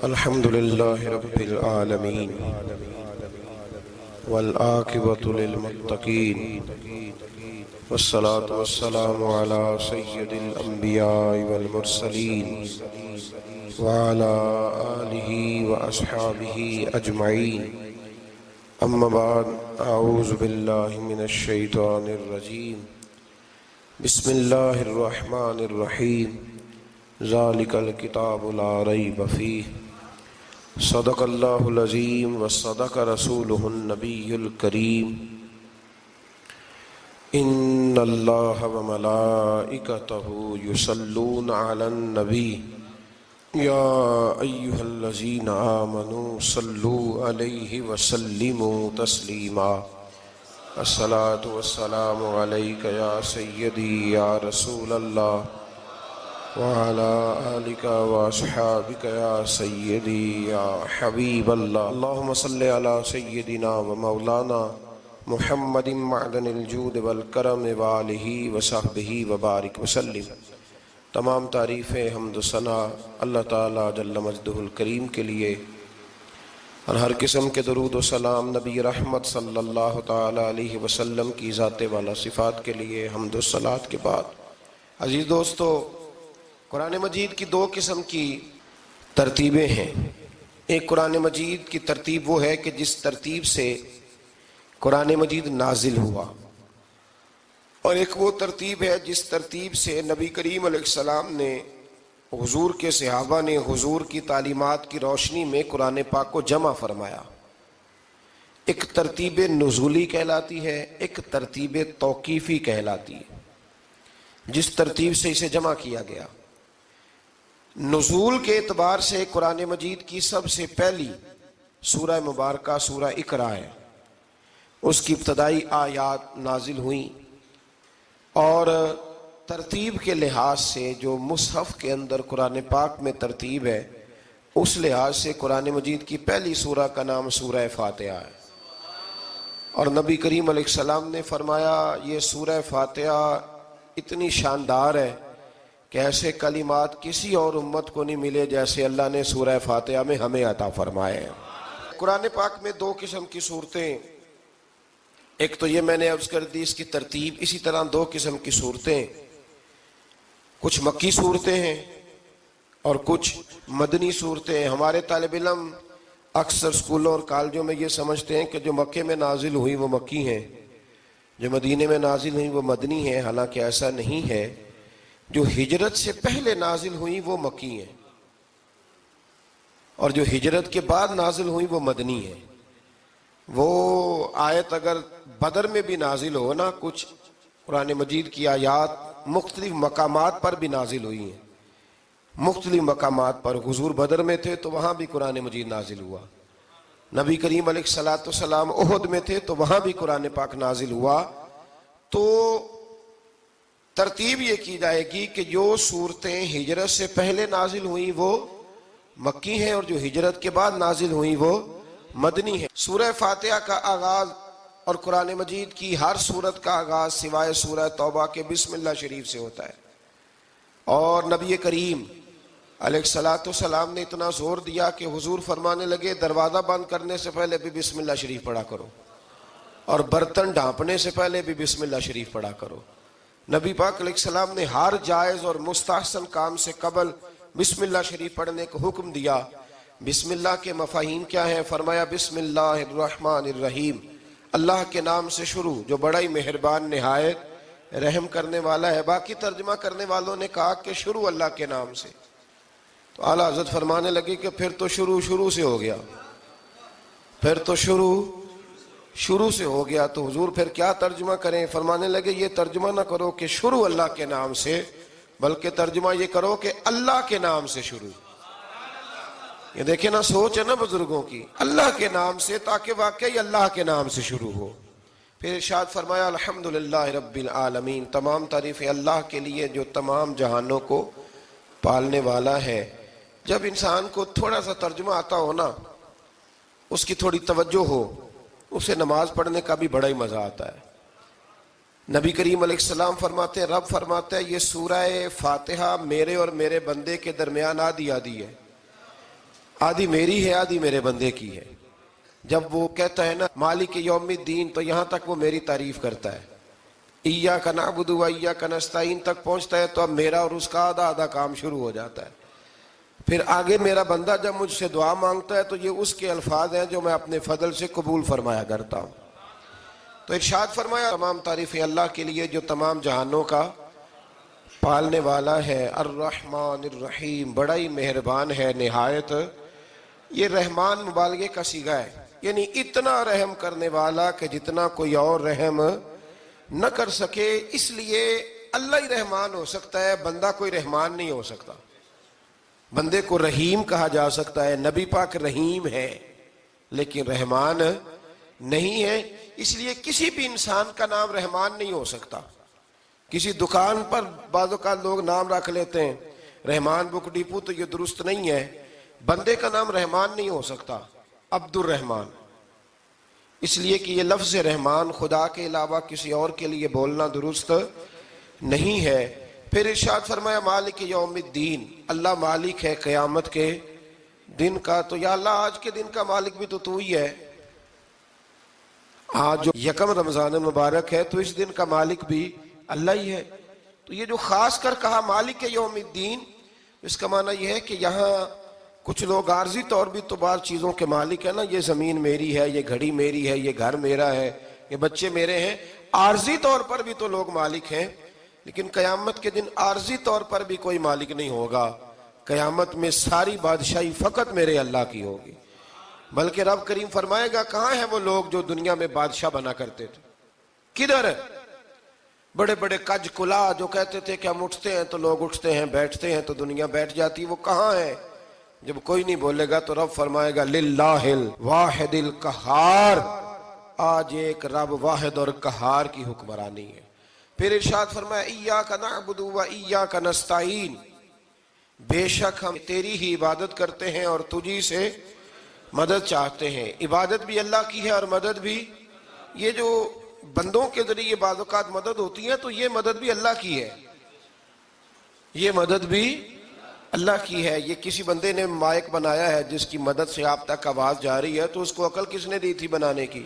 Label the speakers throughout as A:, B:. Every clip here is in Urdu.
A: الحمد لله رب العالمين والعاقبة للمتقين والصلاة والسلام على سيد الأنبياء والمرسلين وعلى آله وأصحابه أجمعين. أما بعد، أعوذ بالله من الشيطان الرجيم. بسم الله الرحمن الرحيم. ذلك الكتاب لا ريب فيه. صدق الله العظيم وصدق رسوله النبي الكريم. إن الله وملائكته يصلون على النبي يا أيها الذين آمنوا صلوا عليه وسلموا تسليما. الصلاة والسلام عليك يا سيدي يا رسول الله وعلى آلك وأصحابك يا سيدي يا حبيب الله. اللهم صل على سيدنا ومولانا محمد معدن الجود والکرم وآلہ وصحبہ وبارک وسلم. تمام تعریفیں حمد و ثنا اللہ تعالیٰ جل مجدہ الکریم کے لیے، اور ہر قسم کے درود و سلام نبی رحمت صلی اللہ تعالیٰ علیہ وسلم کی ذات والا صفات کے لیے حمد و صلات کے بعد، عزیز دوستو، قرآن مجید کی دو قسم کی ترتیبیں ہیں. ایک قرآن مجید کی ترتیب وہ ہے کہ جس ترتیب سے قرآن مجید نازل ہوا، اور ایک وہ ترتیب ہے جس ترتیب سے نبی کریم علیہ السلام نے، حضور کے صحابہ نے حضور کی تعلیمات کی روشنی میں قرآن پاک کو جمع فرمایا. ایک ترتیب نزولی کہلاتی ہے، ایک ترتیب توقیفی کہلاتی ہے. جس ترتیب سے اسے جمع کیا گیا، نزول کے اعتبار سے قرآن مجید کی سب سے پہلی سورہ مبارکہ سورہ اقرا ہے. اس کی ابتدائی آیات نازل ہوئیں، اور ترتیب کے لحاظ سے جو مصحف کے اندر قرآن پاک میں ترتیب ہے، اس لحاظ سے قرآن مجید کی پہلی سورہ کا نام سورہ فاتحہ ہے. اور نبی کریم علیہ السلام نے فرمایا یہ سورہ فاتحہ اتنی شاندار ہے کہ ایسے کلمات کسی اور امت کو نہیں ملے جیسے اللہ نے سورہ فاتحہ میں ہمیں عطا فرمائے ہیں. قرآن پاک میں دو قسم کی صورتیں، ایک تو یہ میں نے عرض کر دی اس کی ترتیب، اسی طرح دو قسم کی صورتیں، کچھ مکی صورتیں ہیں اور کچھ مدنی صورتیں ہیں. ہمارے طالب علم اکثر اسکولوں اور کالجوں میں یہ سمجھتے ہیں کہ جو مکے میں نازل ہوئی وہ مکی ہیں، جو مدینے میں نازل ہوئی وہ مدنی ہیں. حالانکہ ایسا نہیں ہے. جو ہجرت سے پہلے نازل ہوئی وہ مکی ہیں، اور جو ہجرت کے بعد نازل ہوئی وہ مدنی ہیں. وہ آیت اگر بدر میں بھی نازل ہو نا، کچھ قرآن مجید کی آیات مختلف مقامات پر بھی نازل ہوئی ہیں. مختلف مقامات پر حضور بدر میں تھے تو وہاں بھی قرآن مجید نازل ہوا. نبی کریم علیہ السلام احد میں تھے تو وہاں بھی قرآن پاک نازل ہوا. تو ترتیب یہ کی جائے گی کہ جو صورتیں ہجرت سے پہلے نازل ہوئیں وہ مکی ہیں، اور جو ہجرت کے بعد نازل ہوئیں وہ مدنی ہیں. سورہ فاتحہ کا آغاز اور قرآن مجید کی ہر سورت کا آغاز سوائے سورہ توبہ کے بسم اللہ شریف سے ہوتا ہے. اور نبی کریم علیہ السلام نے اتنا زور دیا کہ حضور فرمانے لگے دروازہ بند کرنے سے پہلے بھی بسم اللہ شریف پڑھا کرو، اور برتن ڈھانپنے سے پہلے بھی بسم اللہ شریف پڑھا کرو. نبی پاک علیہ السلام نے ہر جائز اور مستحسن کام سے قبل بسم اللہ شریف پڑھنے کا حکم دیا. بسم اللہ کے مفاہیم کیا ہیں؟ فرمایا بسم اللہ الرحمن الرحیم، اللہ کے نام سے شروع جو بڑا ہی مہربان نہایت رحم کرنے والا ہے. باقی ترجمہ کرنے والوں نے کہا کہ شروع اللہ کے نام سے. تو اعلیٰ حضرت فرمانے لگے کہ پھر تو شروع سے ہو گیا، پھر تو شروع سے ہو گیا. تو حضور پھر کیا ترجمہ کریں؟ فرمانے لگے یہ ترجمہ نہ کرو کہ شروع اللہ کے نام سے، بلکہ ترجمہ یہ کرو کہ اللہ کے نام سے شروع. یہ دیکھیں نا، سوچ ہے نا بزرگوں کی، اللہ کے نام سے، تاکہ واقعی اللہ کے نام سے شروع ہو. پھر ارشاد فرمایا الحمدللہ رب العالمین، تمام تعریفیں اللہ کے لیے جو تمام جہانوں کو پالنے والا ہے. جب انسان کو تھوڑا سا ترجمہ آتا ہو نا، اس کی تھوڑی توجہ ہو، اسے نماز پڑھنے کا بھی بڑا ہی مزہ آتا ہے. نبی کریم علیہ السلام فرماتے ہیں، رب فرماتا ہے یہ سورہ فاتحہ میرے اور میرے بندے کے درمیان آدھی آدھی ہے. آدھی میری ہے آدھی میرے بندے کی ہے. جب وہ کہتا ہے نا مالک یوم الدین تو یہاں تک وہ میری تعریف کرتا ہے. ایاک نعبد و ایاک نستعین تک پہنچتا ہے تو اب میرا اور اس کا آدھا آدھا کام شروع ہو جاتا ہے. پھر آگے میرا بندہ جب مجھ سے دعا مانگتا ہے تو یہ اس کے الفاظ ہیں جو میں اپنے فضل سے قبول فرمایا کرتا ہوں. تو ارشاد فرمایا تمام تعریفیں اللہ کے لیے جو تمام جہانوں کا پالنے والا ہے. الرحمن الرحیم، بڑا ہی مہربان ہے نہایت. یہ رحمان مبالغے کا صیغہ ہے، یعنی اتنا رحم کرنے والا کہ جتنا کوئی اور رحم نہ کر سکے. اس لیے اللہ ہی رحمان ہو سکتا ہے، بندہ کوئی رحمان نہیں ہو سکتا. بندے کو رحیم کہا جا سکتا ہے، نبی پاک رحیم ہے لیکن رحمان نہیں ہے. اس لیے کسی بھی انسان کا نام رحمان نہیں ہو سکتا. کسی دکان پر بعض اوقات لوگ نام رکھ لیتے ہیں رحمان بک ڈپو، تو یہ درست نہیں ہے. بندے کا نام رحمان نہیں ہو سکتا، عبد الرحمان. اس لیے کہ یہ لفظ رحمان خدا کے علاوہ کسی اور کے لیے بولنا درست نہیں ہے. پھر ارشاد فرمایا مالک یوم الدین، اللہ مالک ہے قیامت کے دن کا. تو یا اللہ آج کے دن کا مالک بھی تو ہی ہے. آج جو یکم رمضان مبارک ہے تو اس دن کا مالک بھی اللہ ہی ہے. تو یہ جو خاص کر کہا مالک یوم الدین، اس کا معنی یہ ہے کہ یہاں کچھ لوگ عارضی طور بھی تو بعض چیزوں کے مالک ہیں نا. یہ زمین میری ہے، یہ گھڑی میری ہے، یہ گھر میرا ہے، یہ بچے میرے ہیں. عارضی طور پر بھی تو لوگ مالک ہیں، لیکن قیامت کے دن عارضی طور پر بھی کوئی مالک نہیں ہوگا. قیامت میں ساری بادشاہی فقط میرے اللہ کی ہوگی. بلکہ رب کریم فرمائے گا کہاں ہیں وہ لوگ جو دنیا میں بادشاہ بنا کرتے تھے؟ کدھر ہے؟ بڑے بڑے کج کلا جو کہتے تھے کہ ہم اٹھتے ہیں تو لوگ اٹھتے ہیں، بیٹھتے ہیں تو دنیا بیٹھ جاتی، وہ کہاں ہے؟ جب کوئی نہیں بولے گا تو رب فرمائے گا للہ الواحد القہار، آج ایک رب واحد اور قہار کی حکمرانی ہے. پھر ارشاد فرمایا ایاک نعبد و ایاک نستعین، بے شک ہم تیری ہی عبادت کرتے ہیں اور تجھی سے مدد چاہتے ہیں. عبادت بھی اللہ کی ہے اور مدد بھی. یہ جو بندوں کے ذریعے بعض اوقات مدد ہوتی ہے تو یہ مدد بھی اللہ کی ہے، یہ مدد بھی اللہ کی ہے. یہ کسی بندے نے مائک بنایا ہے جس کی مدد سے آپ تک آواز جا رہی ہے، تو اس کو عقل کس نے دی تھی بنانے کی؟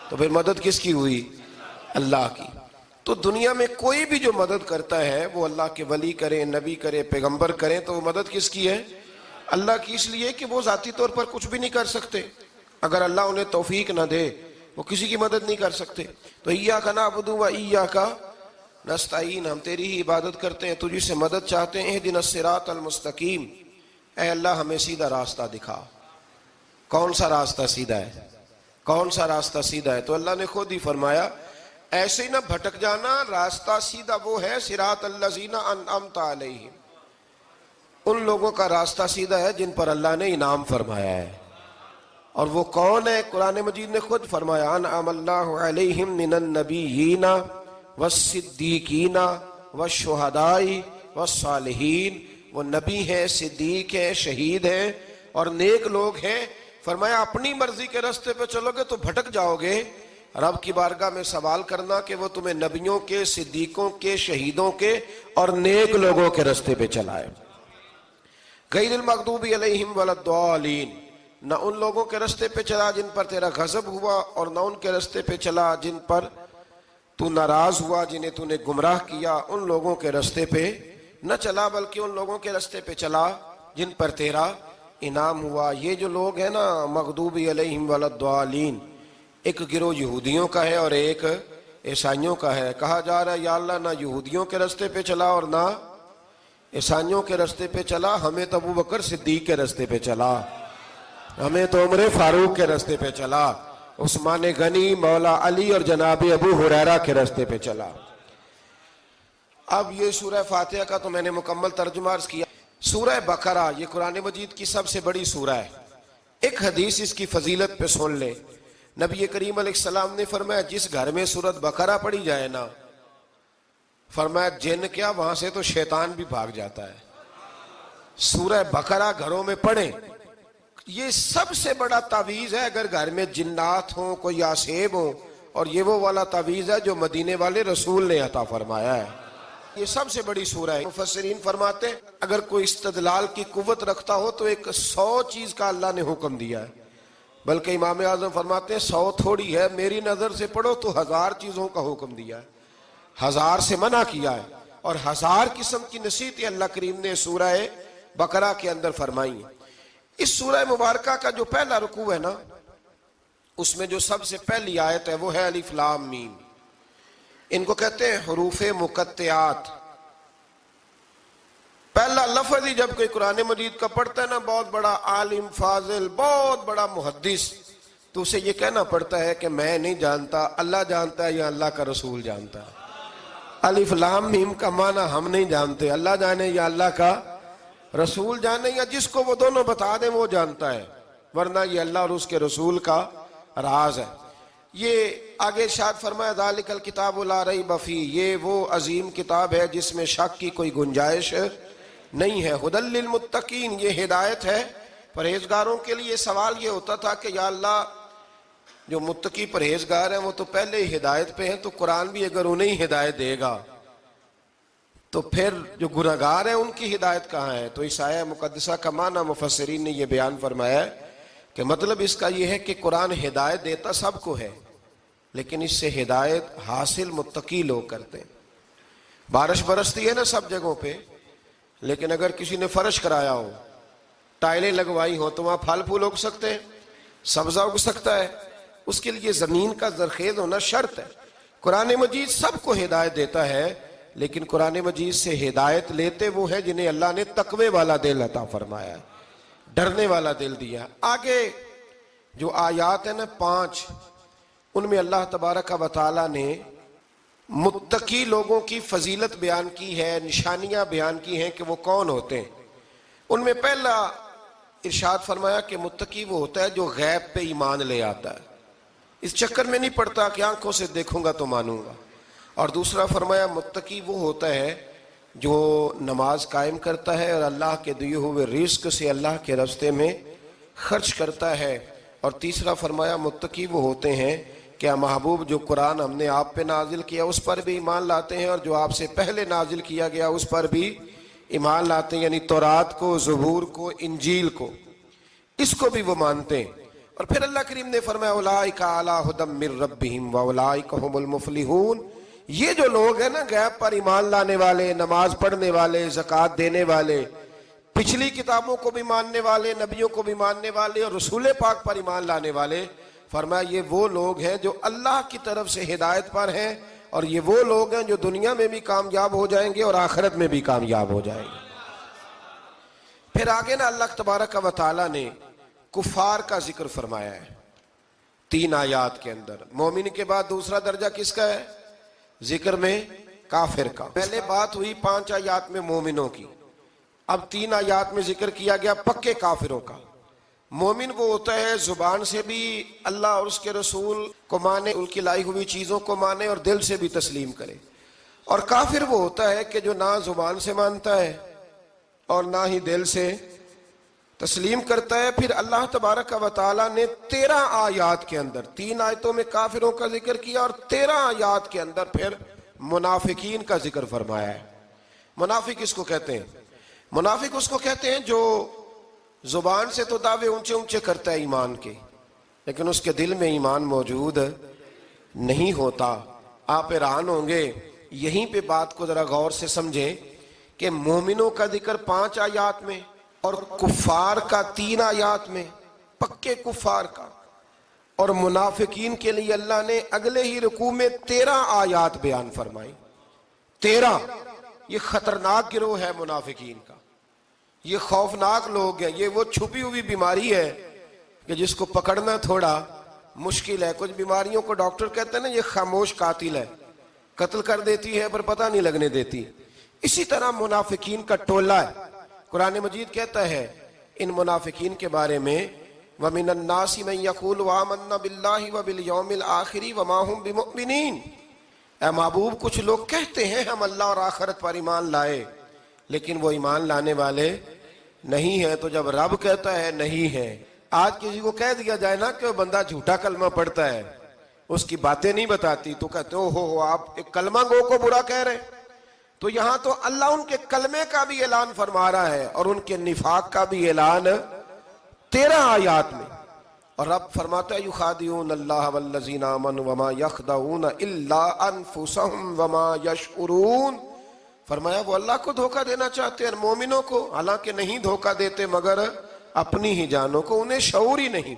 A: تو پھر مدد کس کی ہوئی؟ اللہ کی. تو دنیا میں کوئی بھی جو مدد کرتا ہے وہ اللہ کے ولی کریں، نبی کرے، پیغمبر کریں، تو وہ مدد کس کی ہے؟ اللہ کی. اس لیے کہ وہ ذاتی طور پر کچھ بھی نہیں کر سکتے. اگر اللہ انہیں توفیق نہ دے وہ کسی کی مدد نہیں کر سکتے. تو ایاک نعبد و ایاک نستعین، ہم تیری ہی عبادت کرتے ہیں، تجھی سے مدد چاہتے ہیں. اہدنا الصراط المستقیم، اے اللہ ہمیں سیدھا راستہ دکھا. کون سا راستہ سیدھا ہے؟ کون سا راستہ سیدھا ہے؟ تو اللہ نے خود ہی فرمایا ایسے ہی نہ بھٹک جانا، راستہ سیدھا وہ ہے صراط الذین انعمت علیہم، ان لوگوں کا راستہ سیدھا ہے جن پر اللہ نے انعام فرمایا ہے. اور وہ کون ہے؟ قرآن مجید نے خود فرمایا انعم اللہ علیہم من النبیین والصدیقین والشہداء والصالحین. وہ نبی ہیں، صدیق ہیں، شہید ہیں اور نیک لوگ ہیں. فرمایا اپنی مرضی کے راستے پہ چلو گے تو بھٹک جاؤ گے. رب کی بارگاہ میں سوال کرنا کہ وہ تمہیں نبیوں کے، صدیقوں کے، شہیدوں کے اور نیک لوگوں کے راستے پہ چلائے. غیر المغضوب علیہم ولا الضالین، نہ ان لوگوں کے راستے پہ چلا جن پر تیرا غضب ہوا، اور نہ ان کے راستے پہ چلا جن پر تو ناراض ہوا، جنہیں تو نے گمراہ کیا. ان لوگوں کے راستے پہ نہ چلا بلکہ ان لوگوں کے راستے پہ چلا جن پر تیرا انعام ہوا. یہ جو لوگ ہیں نا مغضوب علیہم ولا الضالین، ایک گروہ یہودیوں کا ہے اور ایک عیسائیوں کا ہے. کہا جا رہا ہے یا اللہ نہ یہودیوں کے راستے پہ چلا اور نہ عیسائیوں کے راستے پہ چلا، ہمیں تو ابو بکر صدیق کے راستے پہ چلا، ہمیں تو عمر فاروق کے راستے پہ چلا، عثمان غنی، مولا علی اور جناب ابو ہریرہ کے راستے پہ چلا. اب یہ سورہ فاتحہ کا تو میں نے مکمل ترجمہ عرض کیا. سورہ بقرہ یہ قرآن مجید کی سب سے بڑی سورہ ہے. ایک حدیث اس کی فضیلت پہ سن لے. نبی کریم علیہ السلام نے فرمایا جس گھر میں سورۃ بقرہ پڑھی جائے نا، فرمایا جن کیا وہاں سے تو شیطان بھی بھاگ جاتا ہے. سورہ بقرہ گھروں میں پڑھیں، یہ سب سے بڑا تعویذ ہے. اگر گھر میں جنات ہوں، کوئی آسیب ہوں، اور یہ وہ والا تعویذ ہے جو مدینے والے رسول نے عطا فرمایا ہے. یہ سب سے بڑی سورہ ہے. مفسرین فرماتے ہیں اگر کوئی استدلال کی قوت رکھتا ہو تو ایک 100 چیز کا اللہ نے حکم دیا ہے. بلکہ امام اعظم فرماتے ہیں 100 تھوڑی ہے، میری نظر سے پڑھو تو 1000 چیزوں کا حکم دیا ہے، 1000 سے منع کیا ہے، اور 1000 قسم کی نصیحتیں اللہ کریم نے سورہ بقرہ کے اندر فرمائی ہیں. اس سورہ مبارکہ کا جو پہلا رکوع ہے نا، اس میں جو سب سے پہلی آیت ہے وہ ہے الف لام میم. ان کو کہتے ہیں حروف مقطعات. پہلا لفظ ہی جب کوئی قرآن مجید کا پڑھتا ہے نا، بہت بڑا عالم فاضل، بہت بڑا محدث، تو اسے یہ کہنا پڑتا ہے کہ میں نہیں جانتا، اللہ جانتا ہے یا اللہ کا رسول جانتا ہے. الف لام میم کا معنی ہم نہیں جانتے، اللہ جانے یا اللہ کا رسول جانے، یا جس کو وہ دونوں بتا دیں وہ جانتا ہے، ورنہ یہ اللہ اور اس کے رسول کا راز ہے. یہ آگے ارشاد فرمایا ذالک الکتاب لا ریب فیہ، یہ وہ عظیم کتاب ہے جس میں شک کی کوئی گنجائش نہیں ہے. ھدی للمتقین، یہ ہدایت ہے پرہیزگاروں کے لیے. سوال یہ ہوتا تھا کہ یا اللہ جو متقی پرہیزگار ہیں وہ تو پہلے ہی ہدایت پہ ہیں، تو قرآن بھی اگر انہیں ہدایت دے گا تو پھر جو گناہگار ہیں ان کی ہدایت کہاں ہے؟ تو اس آیہ مقدسہ کا معنی مفسرین نے یہ بیان فرمایا ہے کہ مطلب اس کا یہ ہے کہ قرآن ہدایت دیتا سب کو ہے، لیکن اس سے ہدایت حاصل متقی لوگ کرتے ہیں. بارش برستی ہے نا سب جگہوں پہ، لیکن اگر کسی نے فرش کرایا ہو، ٹائلیں لگوائی ہو، تو وہاں پھل پھول اگ سکتے ہیں، سبزہ اگ سکتا ہے. اس کے لیے زمین کا زرخیز ہونا شرط ہے. قرآن مجید سب کو ہدایت دیتا ہے، لیکن قرآن مجید سے ہدایت لیتے وہ ہیں جنہیں اللہ نے تقوی والا دل عطا فرمایا ہے، ڈرنے والا دل دیا. آگے جو آیات ہیں نا 5، ان میں اللہ تبارک و تعالی نے متقی لوگوں کی فضیلت بیان کی ہے، نشانیاں بیان کی ہیں کہ وہ کون ہوتے ہیں. ان میں پہلا ارشاد فرمایا کہ متقی وہ ہوتا ہے جو غیب پہ ایمان لے آتا ہے، اس چکر میں نہیں پڑتا کہ آنکھوں سے دیکھوں گا تو مانوں گا. اور دوسرا فرمایا متقی وہ ہوتا ہے جو نماز قائم کرتا ہے اور اللہ کے دیے ہوئے رزق سے اللہ کے راستے میں خرچ کرتا ہے. اور تیسرا فرمایا متقی وہ ہوتے ہیں کہ محبوب جو قرآن ہم نے آپ پہ نازل کیا اس پر بھی ایمان لاتے ہیں، اور جو آپ سے پہلے نازل کیا گیا اس پر بھی ایمان لاتے ہیں، یعنی تورات کو، زبور کو، انجیل کو، اس کو بھی وہ مانتے ہیں. اور پھر اللہ کریم نے فرمایا اولئک علی ھدی من ربہم واولئک ھم المفلحون. یہ جو لوگ ہیں نا غیب پر ایمان لانے والے، نماز پڑھنے والے، زکوٰۃ دینے والے، پچھلی کتابوں کو بھی ماننے والے، نبیوں کو بھی ماننے والے، اور رسول پاک پر ایمان لانے والے، فرمایا یہ وہ لوگ ہیں جو اللہ کی طرف سے ہدایت پر ہیں، اور یہ وہ لوگ ہیں جو دنیا میں بھی کامیاب ہو جائیں گے اور آخرت میں بھی کامیاب ہو جائیں گے. پھر آگے نا اللہ تبارک و تعالی نے کفار کا ذکر فرمایا ہے 3 آیات کے اندر. مومن کے بعد دوسرا درجہ کس کا ہے ذکر میں؟ کافر کا. پہلے بات ہوئی 5 آیات میں مومنوں کی، اب 3 آیات میں ذکر کیا گیا پکے کافروں کا. مومن وہ ہوتا ہے زبان سے بھی اللہ اور اس کے رسول کو مانے، ان کی لائی ہوئی چیزوں کو مانے اور دل سے بھی تسلیم کرے. اور کافر وہ ہوتا ہے کہ جو نہ زبان سے مانتا ہے اور نہ ہی دل سے تسلیم کرتا ہے. پھر اللہ تبارک و تعالیٰ نے 13 آیات کے اندر 3 آیتوں میں کافروں کا ذکر کیا، اور 13 آیات کے اندر پھر منافقین کا ذکر فرمایا ہے. منافق اس کو کہتے ہیں، منافق اس کو کہتے ہیں جو زبان سے تو دعوے اونچے اونچے کرتا ہے ایمان کے، لیکن اس کے دل میں ایمان موجود نہیں ہوتا. آپ حیران ہوں گے، یہیں پہ بات کو ذرا غور سے سمجھیں کہ مومنوں کا ذکر 5 آیات میں اور کفار کا 3 آیات میں، پکے کفار کا. اور منافقین کے لیے اللہ نے اگلے ہی رکوع میں 13 آیات بیان فرمائی. 13. یہ خطرناک گروہ ہے منافقین کا، یہ خوفناک لوگ ہیں. یہ وہ چھپی ہوئی بیماری ہے کہ جس کو پکڑنا تھوڑا مشکل ہے. کچھ بیماریوں کو ڈاکٹر کہتے ہیں نا یہ خاموش قاتل ہے، قتل کر دیتی ہے پر پتہ نہیں لگنے دیتی. اسی طرح منافقین کا ٹولہ ہے. قرآن مجید کہتا ہے ان منافقین کے بارے میں وَمِنَ النَّاسِ مَن يَقُولُ آمَنَّا بِاللَّهِ وَبِالْيَوْمِ الْآخِرِ وَمَا هُمْ بِمُؤْمِنِينَ. اے محبوب کچھ لوگ کہتے ہیں ہم اللہ اور آخرت پر ایمان لائے، لیکن وہ ایمان لانے والے نہیں ہیں. تو جب رب کہتا ہے نہیں ہے، آج کسی کو کہہ دیا جائے نا کہ وہ بندہ جھوٹا کلمہ پڑھتا ہے، اس کی باتیں نہیں بتاتے، تو کہتے ہو آپ ایک کلمہ گو کو برا کہہ رہے ہیں. تو یہاں تو اللہ ان کے کلمے کا بھی اعلان فرما رہا ہے اور ان کے نفاق کا بھی اعلان 13 آیات میں. اور رب فرماتا ہے یخادعون اللہ والذین آمنوا وما یخدعون الا انفسهم وما یشعرون. فرمایا وہ اللہ کو دھوکہ دینا چاہتے ہیں مومنوں کو، حالانکہ نہیں دھوکہ دیتے مگر اپنی ہی جانوں کو، انہیں شعور ہی نہیں.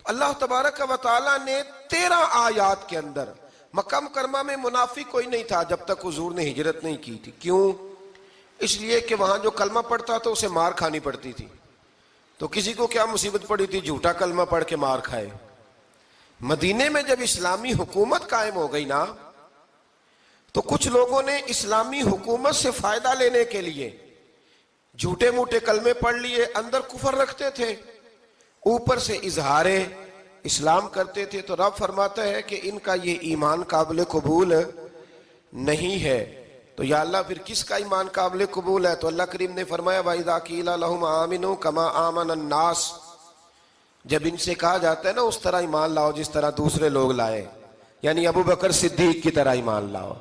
A: اللہ تبارک و تعالیٰ نے 13 آیات کے اندر مکہ مکرمہ میں منافق کوئی نہیں تھا جب تک حضور نے ہجرت نہیں کی تھی. کیوں؟ اس لیے کہ وہاں جو کلمہ پڑھتا تھا اسے مار کھانی پڑتی تھی. تو کسی کو کیا مصیبت پڑی تھی؟ جھوٹا کلمہ پڑھ کے مار کھائے. مدینے میں جب اسلامی حکومت قائم ہو گئی نا تو کچھ لوگوں نے اسلامی حکومت سے فائدہ لینے کے لیے جھوٹے موٹے کلمے پڑھ لیے، اندر کفر رکھتے تھے، اوپر سے اظہار اسلام کرتے تھے. تو رب فرماتا ہے کہ ان کا یہ ایمان قابل قبول نہیں ہے. تو یا اللہ پھر کس کا ایمان قابل قبول ہے؟ تو اللہ کریم نے فرمایا وَإِذَا قِيلَ لَهُمْ آمِنُوا كَمَا آمَنَ النَّاسِ. جب ان سے کہا جاتا ہے نا اس طرح ایمان لاؤ جس طرح دوسرے لوگ لائے، یعنی ابو بکر صدیق کی طرح ایمان لاؤ،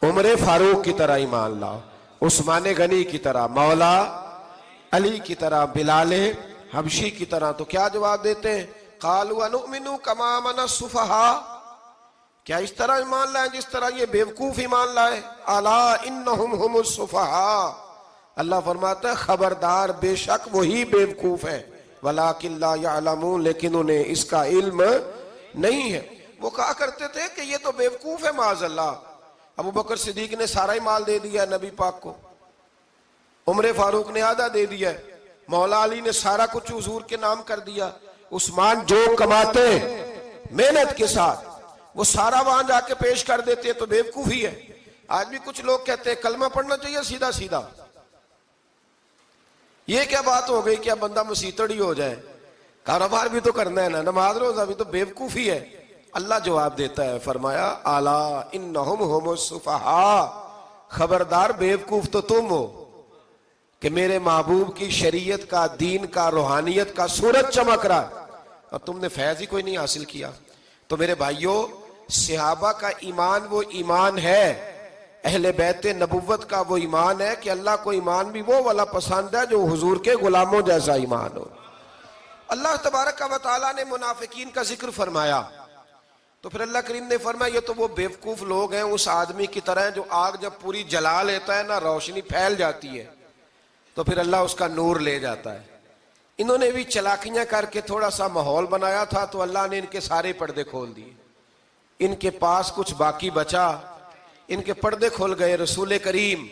A: عمر فاروق کی طرح ایمان لاؤ، عثمان غنی کی طرح، مولا علی کی طرح، بلال حبشی کی طرح. تو کیا جواب دیتے ہیں؟ قالوا انؤمن كما آمن السفهاء. کیا اس طرح ایمان لائیں جس طرح یہ بیوقوف ایمان لائے؟ الا انہم هم السفهاء. اللہ فرماتا ہے خبردار بے شک وہی بیوقوف ہے، ولکن لا يعلمون، لیکن انہیں اس کا علم نہیں ہے. وہ کہا کرتے تھے کہ یہ تو بیوقوف ہے معاذ اللہ. ابو بکر صدیق نے سارا ہی مال دے دیا نبی پاک کو، عمر فاروق نے آدھا دے دیا، مولا علی نے سارا کچھ حضور کے نام کر دیا، عثمان جو کماتے محنت کے ساتھ وہ سارا وہاں جا کے پیش کر دیتے، تو بیوقوفی ہے. آج بھی کچھ لوگ کہتے ہیں کلمہ پڑھنا چاہیے سیدھا سیدھا. یہ کیا بات ہو گئی کیا بندہ مسیتڑ ہی ہو جائے؟ کاروبار بھی تو کرنا ہے نا، نماز روزہ بھی، تو بیوقوفی ہے. اللہ جواب دیتا ہے، فرمایا الا انہم هم السفہاء، خبردار بیوقوف تو تم ہو کہ میرے محبوب کی شریعت کا، دین کا، روحانیت کا سورج چمک رہا ہے اور تم نے فیض ہی کوئی نہیں حاصل کیا. تو میرے بھائیوں، صحابہ کا ایمان وہ ایمان ہے، اہل بیت نبوت کا وہ ایمان ہے کہ اللہ کو ایمان بھی وہ والا پسند ہے جو حضور کے غلاموں جیسا ایمان ہو. اللہ تبارک و تعالیٰ نے منافقین کا ذکر فرمایا تو پھر اللہ کریم نے فرمایا یہ تو وہ بیوقوف لوگ ہیں اس آدمی کی طرح جو آگ جب پوری جلا لیتا ہے نا، روشنی پھیل جاتی ہے تو پھر اللہ اس کا نور لے جاتا ہے. انہوں نے بھی چلاکیاں کر کے تھوڑا سا ماحول بنایا تھا تو اللہ نے ان کے سارے پردے کھول دیے. ان کے پاس کچھ باقی بچا، ان کے پردے کھول گئے. رسول کریم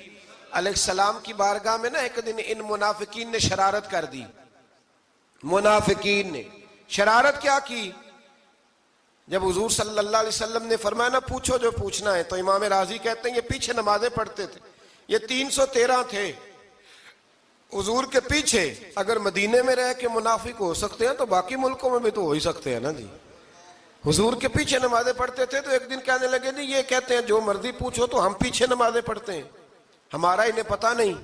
A: علیہ السلام کی بارگاہ میں نا ایک دن ان منافقین نے شرارت کر دی. منافقین نے شرارت کیا کی؟ جب حضور صلی اللہ علیہ وسلم نے فرمایا نا پوچھو جو پوچھنا ہے، تو امام راضی کہتے ہیں یہ پیچھے نمازیں پڑھتے تھے، یہ 313 تھے حضور کے پیچھے. اگر مدینے میں رہ کے منافق ہو سکتے ہیں تو باقی ملکوں میں بھی تو ہو ہی سکتے ہیں نا جی. حضور کے پیچھے نمازیں پڑھتے تھے تو ایک دن کہنے لگے جی یہ کہتے ہیں جو مرضی پوچھو تو ہم پیچھے نمازیں پڑھتے ہیں، ہمارا انہیں پتہ نہیں.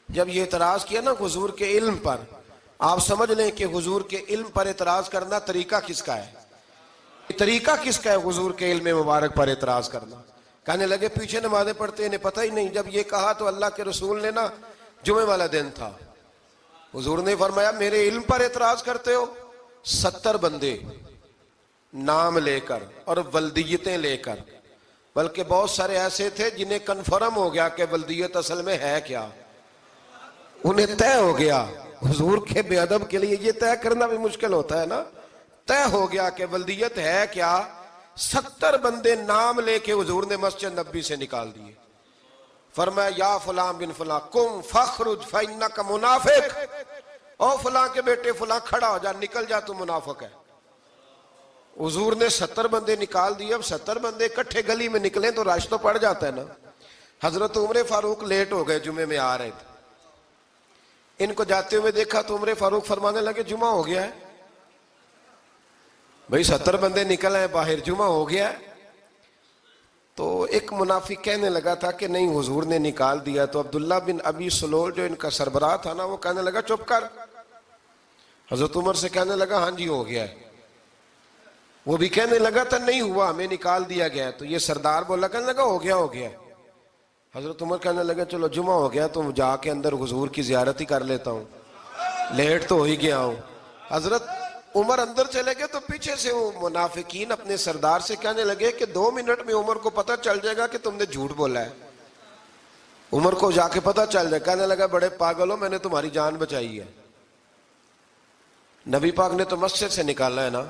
A: جب یہ اعتراض کیا نا حضور کے علم پر، آپ سمجھ لیں کہ حضور کے علم پر اعتراض کرنا طریقہ کس کا ہے؟ طریقہ کس کا ہے حضور کے علم مبارک پر اعتراض کرنا؟ کہنے لگے پیچھے نمازیں پڑھتے انہیں پتہ ہی نہیں. جب یہ کہا تو اللہ کے رسول نے نا، جمعے والا دن تھا، حضور نے فرمایا میرے علم پر اعتراض کرتے ہو؟ 70 بندے نام لے کر اور ولدیتیں لے کر، بلکہ بہت سارے ایسے تھے جنہیں کنفرم ہو گیا کہ ولدیت اصل میں ہے کیا، انہیں طے ہو گیا. حضور کے بے ادب کے لیے یہ طے کرنا بھی مشکل ہوتا ہے نا. طے ہو گیا کہ ولدیت ہے کیا. 70 بندے نام لے کے حضور نے مسجد نبوی سے نکال دیے. فرمایا یا فلاں بن فلاں قم فخرج فإنک منافق، او فلاں کے بیٹے فلاں کھڑا ہو جا، نکل جا، تو منافق ہے. حضور نے 70 بندے نکال دیے. اب 70 بندے اکٹھے گلی میں نکلیں تو رش تو پڑ جاتا ہے نا. حضرت عمر فاروق لیٹ ہو گئے، جمعے میں آ رہے تھے. ان کو جاتے ہوئے دیکھا تو عمر فاروق فرمانے لگے جمعہ ہو گیا ہے. بھئی 70 بندے نکل آئے باہر، جمعہ ہو گیا ہے. تو ایک منافق کہنے لگا تھا کہ نہیں حضور نے نکال دیا. تو عبداللہ بن ابی سلول جو ان کا سربراہ تھا نا، وہ کہنے لگا چپ کر. حضرت عمر سے کہنے لگا ہاں جی ہو گیا ہے. وہ بھی کہنے لگا تھا نہیں ہوا، ہمیں نکال دیا گیا. تو یہ سردار بولا، کہنے لگا ہو گیا ہو گیا. حضرت عمر کہنے لگے چلو جمعہ ہو گیا تو جا کے اندر حضور کی زیارت ہی کر لیتا ہوں، لیٹ تو ہو ہی گیا ہوں۔ حضرت عمر اندر چلے گئے تو پیچھے سے وہ منافقین اپنے سردار سے کہنے لگے کہ 2 منٹ میں عمر کو پتہ چل جائے گا کہ تم نے جھوٹ بولا ہے۔ عمر کو جا کے پتہ چل جائے، کہنے لگا بڑے پاگل ہو، میں نے تمہاری جان بچائی ہے، نبی پاک نے تو مسجد سے نکالا ہے نا۔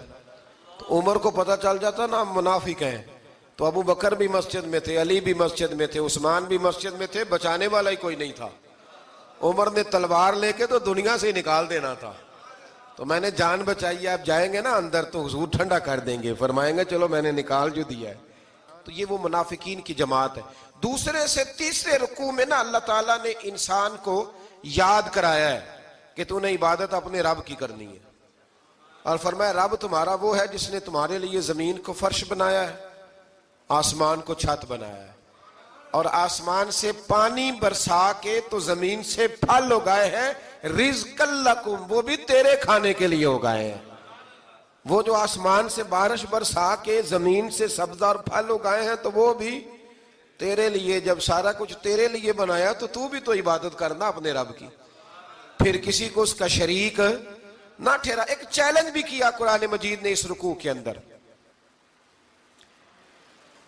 A: تو عمر کو پتہ چل جاتا نا منافق ہیں، تو ابو بکر بھی مسجد میں تھے، علی بھی مسجد میں تھے، عثمان بھی مسجد میں تھے، بچانے والا ہی کوئی نہیں تھا۔ عمر نے تلوار لے کے تو دنیا سے ہی نکال دینا تھا، تو میں نے جان بچائی ہے، اب جائیں گے نا اندر تو حضور ٹھنڈا کر دیں گے، فرمائیں گے چلو میں نے نکال جو دیا ہے۔ تو یہ وہ منافقین کی جماعت ہے۔ دوسرے سے تیسرے رکوع میں نا اللہ تعالیٰ نے انسان کو یاد کرایا ہے کہ تو نے عبادت اپنے رب کی کرنی ہے، اور فرمایا رب تمہارا وہ ہے جس نے تمہارے لیے زمین کو فرش بنایا ہے، آسمان کو چھت بنایا ہے، اور آسمان سے پانی برسا کے تو زمین سے پھل اگائے ہیں، رزق لکم، وہ بھی تیرے کھانے کے لیے اگائے ہیں۔ وہ جو آسمان سے بارش برسا کے زمین سے سبز اور پھل اگائے ہیں تو وہ بھی تیرے لیے۔ جب سارا کچھ تیرے لیے بنایا تو بھی تو عبادت کرنا اپنے رب کی، پھر کسی کو اس کا شریک نہ ٹھہرا۔ ایک چیلنج بھی کیا قرآن مجید نے اس رکوع کے اندر،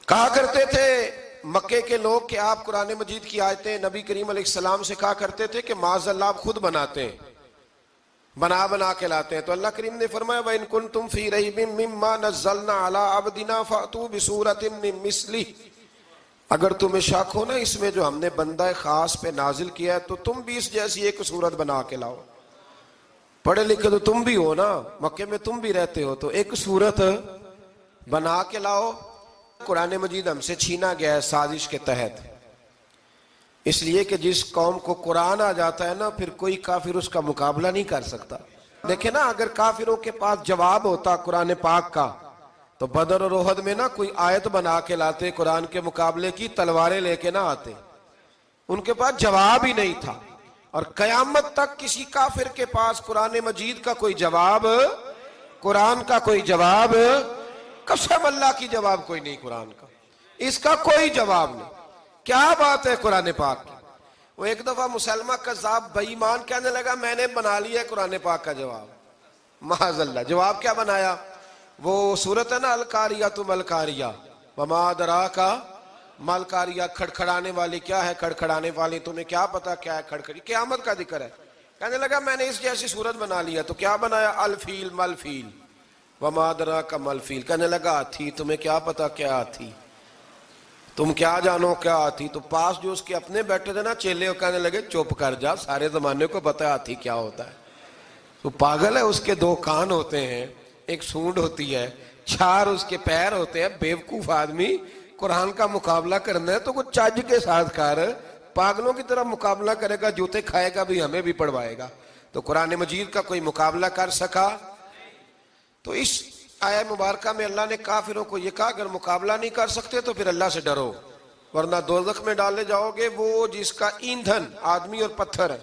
A: کہا کرتے تھے مکے کے لوگ کہ آپ قرآن مجید کی آیتیں نبی کریم علیہ السلام سے کہا کرتے تھے کہ معاذ اللہ آپ خود بناتے ہیں، بنا کے لاتے ہیں۔ تو اللہ کریم نے فرمایا وَإِن كُنتُمْ فِي رَيْبٍ مِّمَّا نَزَّلْنَا عَلَىٰ عَبْدِنَا فَأْتُوا بِسُورَةٍ مِّن مِّثْلِهِ، اگر تمہیں شک ہو نا اس میں جو ہم نے بندہ خاص پہ نازل کیا ہے تو تم بھی اس جیسی ایک صورت بنا کے لاؤ۔ پڑھے لکھے تو تم بھی ہو نا، مکے میں تم بھی رہتے ہو، تو ایک صورت بنا کے لاؤ۔ قرآن مجید ہم سے چھینا گیا ہے سازش کے تحت، اس لیے کہ جس قوم کو قرآن آ جاتا ہے نا پھر کوئی کافر اس کا مقابلہ نہیں کر سکتا۔ دیکھیں نا اگر کافروں کے پاس جواب ہوتا قرآن پاک کا تو بدر اور احد میں نا کوئی آیت بنا کے لاتے قرآن کے مقابلے کی، تلواریں لے کے نہ آتے، ان کے پاس جواب ہی نہیں تھا۔ اور قیامت تک کسی کافر کے پاس قرآن مجید کا کوئی جواب، قرآن کا کوئی جواب، قسم اللہ کی جواب کوئی نہیں، قرآن کا اس کا کوئی جواب نہیں۔ کیا بات ہے قرآن پاک کی۔ وہ ایک دفعہ مسلمہ کذاب بے ایمان کہنے لگا میں نے بنا لیا ہے قرآن پاک کا جواب، معاذ اللہ۔ جواب کیا بنایا؟ وہ سورت ہے نا القاریہ ملقاریہ وما ادراک ملقاریہ، کھڑکھڑانے والی کیا ہے، کھڑکھڑانے والی تمہیں کیا پتا کیا ہے کھڑکھڑی، قیامت کا ذکر ہے۔ کہنے لگا میں نے اس جیسی سورت بنا لیا، تو کیا بنایا؟ الفیل ملفیل وما ادراک ملفیل، کہنے لگا ہاتھی، تمہیں کیا پتا کیا ہاتھی، تم کیا جانو کیا ہاتھی۔ تو پاس جو اس کے اپنے بیٹھے تھے نا چیلے، وہ کہنے لگے چپ کر جا، سارے زمانے کو پتا ہے ہاتھی کیا ہوتا ہے۔ تو پاگل ہے، اس کے 2 کان ہوتے ہیں، ایک سونڈ ہوتی ہے، 4 اس کے پیر ہوتے ہیں۔ بیوقوف آدمی، قرآن کا مقابلہ کرنا ہے تو کچھ چج کے ساتھ کر، پاگلوں کی طرح مقابلہ کرے گا، جوتے کھائے گا بھی ہمیں بھی پڑھوائے گا۔ تو قرآن مجید کا کوئی مقابلہ کر سکا؟ تو اس آیہ مبارکہ میں اللہ نے کافروں کو یہ کہا اگر مقابلہ نہیں کر سکتے تو پھر اللہ سے ڈرو، ورنہ دوزخ میں ڈالے جاؤ گے، وہ جس کا ایندھن آدمی اور پتھر ہے،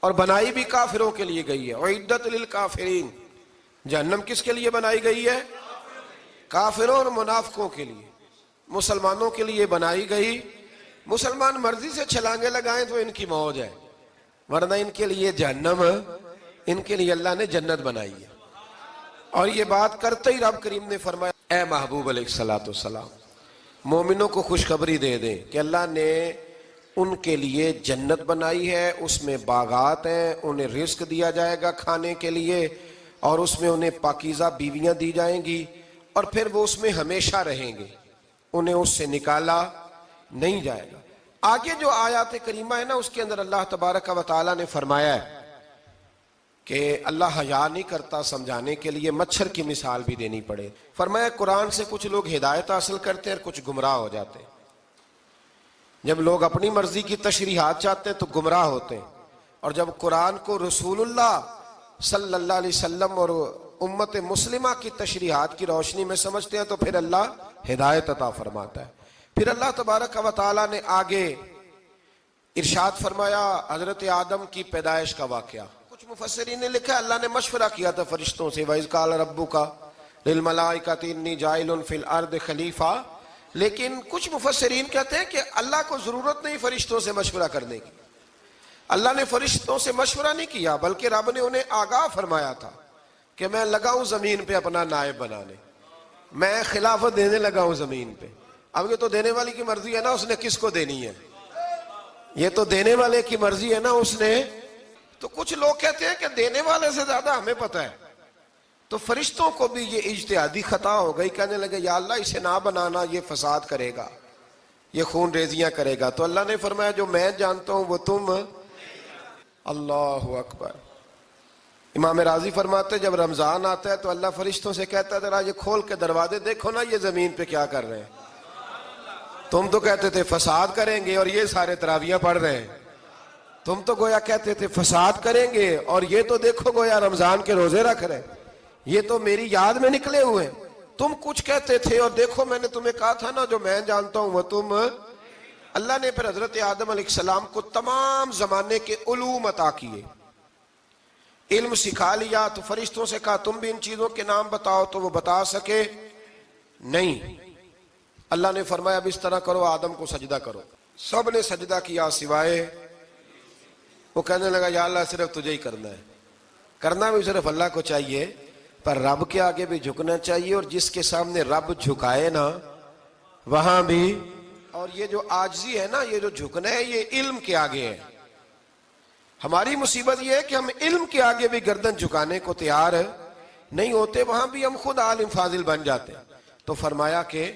A: اور بنائی بھی کافروں کے لیے گئی ہے۔ اعدت للکافرین، جہنم کس کے لیے بنائی گئی ہے؟ کافروں اور منافقوں کے لیے۔ مسلمانوں کے لیے بنائی گئی، مسلمان مرضی سے چھلانگے لگائیں تو ان کی موج ہے، ورنہ ان کے لیے جہنم، ان کے لیے اللہ نے جنت بنائی ہے۔ اور یہ بات کرتے ہی رب کریم نے فرمایا اے محبوب علیہ السلام مومنوں کو خوشخبری دے دیں کہ اللہ نے ان کے لیے جنت بنائی ہے، اس میں باغات ہیں، انہیں رزق دیا جائے گا کھانے کے لیے، اور اس میں انہیں پاکیزہ بیویاں دی جائیں گی، اور پھر وہ اس میں ہمیشہ رہیں گے، انہیں اس سے نکالا نہیں جائے گا۔ آگے جو آیات کریمہ ہے نا اس کے اندر اللہ تبارک و تعالیٰ نے فرمایا ہے کہ اللہ حیا نہیں کرتا سمجھانے کے لیے مچھر کی مثال بھی دینی پڑے۔ فرمایا قرآن سے کچھ لوگ ہدایت حاصل کرتے ہیں اور کچھ گمراہ ہو جاتے ہیں۔ جب لوگ اپنی مرضی کی تشریحات چاہتے ہیں تو گمراہ ہوتے ہیں، اور جب قرآن کو رسول اللہ صلی اللہ علیہ وسلم اور امت مسلمہ کی تشریحات کی روشنی میں سمجھتے ہیں تو پھر اللہ ہدایت عطا فرماتا ہے۔ پھر اللہ تبارک و تعالیٰ نے آگے ارشاد فرمایا حضرت آدم کی پیدائش کا واقعہ۔ کچھ مفسرین نے لکھا اللہ نے مشورہ کیا تھا فرشتوں سے، وَإِذْ قَالَ رَبُّكَ لِلْمَلَائِكَةِ إِنِّي جَاعِلٌ فِي الْأَرْضِ خَلِيفَةً لیکن کچھ مفسرین کہتے ہیں کہ اللہ کو ضرورت نہیں فرشتوں سے مشورہ کرنے کی. اللہ نے فرشتوں سے مشورہ نہیں کیا، بلکہ رب نے انہیں آگاہ فرمایا تھا کہ میں لگا ہوں زمین پہ اپنا نائب بنانے، میں خلافت دینے لگا ہوں زمین پہ. اب یہ تو دینے والی کی مرضی ہے نا اس نے کس کو دینی ہے، یہ تو دینے والے کی مرضی ہے نا اس نے. تو کچھ لوگ کہتے ہیں کہ دینے والے سے زیادہ ہمیں پتہ ہے. تو فرشتوں کو بھی یہ اجتہادی خطا ہو گئی، کہنے لگے یا اللہ اسے نہ بنانا، یہ فساد کرے گا، یہ خون ریزیاں کرے گا. تو اللہ نے فرمایا جو میں جانتا ہوں وہ تم. اللہ اکبر. امام راضی فرماتے ہیں جب رمضان آتا ہے تو اللہ فرشتوں سے کہتا ہے ذرا یہ کھول کے دروازے دیکھو نا یہ زمین پہ کیا کر رہے ہیں. تم تو کہتے تھے فساد کریں گے اور یہ سارے تراویحاں پڑھ رہے ہیں. تم تو گویا کہتے تھے فساد کریں گے اور یہ تو دیکھو گویا رمضان کے روزے رکھ رہے ہیں. یہ تو میری یاد میں نکلے ہوئے ہیں. تم کچھ کہتے تھے اور دیکھو میں نے تمہیں کہا تھا نا جو میں جانتا ہوں وہ تم. اللہ نے پھر حضرت آدم علیہ السلام کو تمام زمانے کے علوم عطا کیے، علم سکھا لیا. تو فرشتوں سے کہا تم بھی ان چیزوں کے نام بتاؤ، تو وہ بتا سکے نہیں. اللہ نے فرمایا اب اس طرح کرو آدم کو سجدہ کرو. سب نے سجدہ کیا سوائے. وہ کہنے لگا یا اللہ صرف تجھے ہی کرنا ہے. کرنا بھی صرف اللہ کو چاہیے، پر رب کے آگے بھی جھکنا چاہیے، اور جس کے سامنے رب جھکائے نا وہاں بھی. اور یہ جو عاجزی ہے نا، یہ جو جھکنا ہے، یہ علم کے آگے ہے. ہماری مصیبت یہ ہے کہ ہم علم کے آگے بھی گردن جھکانے کو تیار نہیں ہوتے، وہاں بھی ہم خود عالم فاضل بن جاتے ہیں. تو فرمایا کہ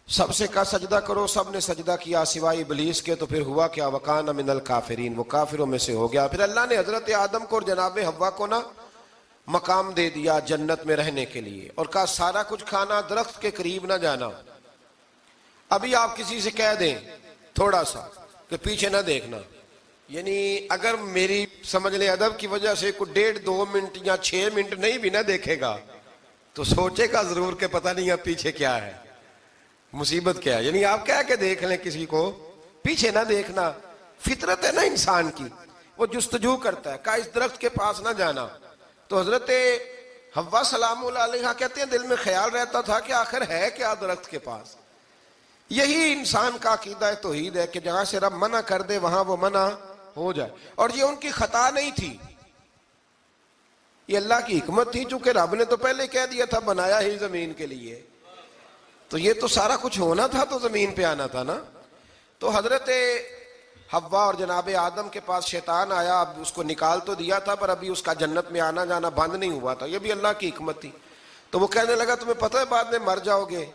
A: سب سے کہا سجدہ کرو. سب نے سجدہ کیا سوائے ابلیس کے. تو پھر ہوا کیا وکان من الکافرین، وہ کافروں میں سے ہو گیا. پھر اللہ نے حضرت آدم کو اور جناب حوا کو نا مقام دے دیا جنت میں رہنے کے لیے، اور کہا سارا کچھ کھانا، درخت کے قریب نہ جانا. ابھی آپ کسی سے کہہ دیں تھوڑا سا کہ پیچھے نہ دیکھنا، یعنی اگر میری سمجھ لیں ادب کی وجہ سے کوئی 1.5-2 منٹ یا 6 منٹ نہیں بھی نہ دیکھے گا تو سوچے گا ضرور کہ پتہ نہیں اب پیچھے کیا ہے، مصیبت کیا ہے. یعنی آپ کہہ کے دیکھ لیں کسی کو پیچھے نہ دیکھنا. فطرت ہے نا انسان کی، وہ جستجو کرتا ہے. کہا اس درخت کے پاس نہ جانا. تو حضرت حوا سلام اللہ علیہ کہتے ہیں دل میں خیال رہتا تھا کہ آخر ہے کیا درخت کے پاس. یہی انسان کا عقیدہ توحید ہے کہ جہاں سے رب منع کر دے وہاں وہ منع ہو جائے. اور یہ ان کی خطا نہیں تھی، یہ اللہ کی حکمت تھی، چونکہ رب نے تو پہلے کہہ دیا تھا بنایا ہی زمین کے لیے، تو یہ تو سارا کچھ ہونا تھا تو زمین پہ آنا تھا نا. تو حضرت حوا اور جناب آدم کے پاس شیطان آیا. اب اس کو نکال تو دیا تھا پر ابھی اس کا جنت میں آنا جانا بند نہیں ہوا تھا، یہ بھی اللہ کی حکمت تھی. تو وہ کہنے لگا تمہیں پتہ ہے بعد میں مر جاؤ گے.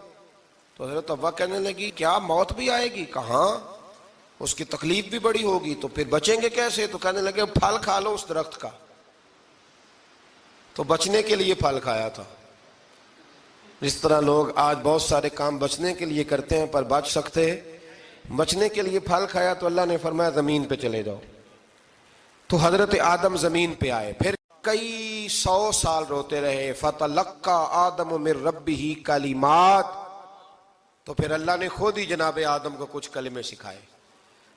A: تو حضرت حوا کہنے لگی کیا موت بھی آئے گی؟ کہاں، اس کی تکلیف بھی بڑی ہوگی، تو پھر بچیں گے کیسے؟ تو کہنے لگے پھل کھا لو اس درخت کا. تو بچنے کے لیے پھل کھایا تھا. جس طرح لوگ آج بہت سارے کام بچنے کے لیے کرتے ہیں پر بچ سکتے، بچنے کے لیے پھل کھایا. تو اللہ نے فرمایا زمین پہ چلے جاؤ. تو حضرت آدم زمین پہ آئے. پھر کئی 100 سال روتے رہے. فَتَلَقَّى آدَمُ مِن رَبِّهِ کَلِمَاتٍ. تو پھر اللہ نے خود ہی جناب آدم کو کچھ کلمے سکھائے.